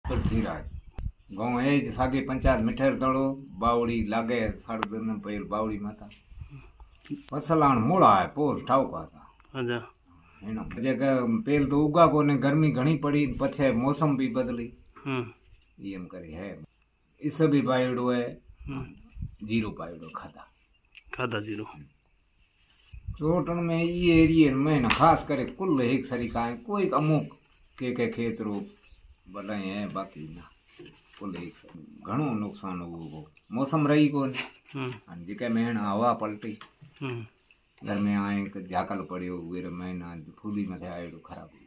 पृथ्वीराज गाँव है सागे पंचायत मिठर दड़ो बावड़ी लागे साढ़े दिन पहले बावड़ी माता फसलान मोड़ा है पोल ठावका था अच्छा एनो जगह पेल तो उगा को ने गर्मी घणी पड़ी पछे मौसम भी बदली एम करे है इस भी पायड़ो है जीरो पायड़ो खादा खादा जीरो चोटन में ये एरिया में ना खास करे कुल एक सरीका है कोई अमुक के खेत रो बनाए हैं बाकी ना कुल एक घणो नुकसान हो मौसम रही कोन जेके में हवा पलटी घर में आए झाकल पड़ियो वीर महीना फूली मथे आयो खराब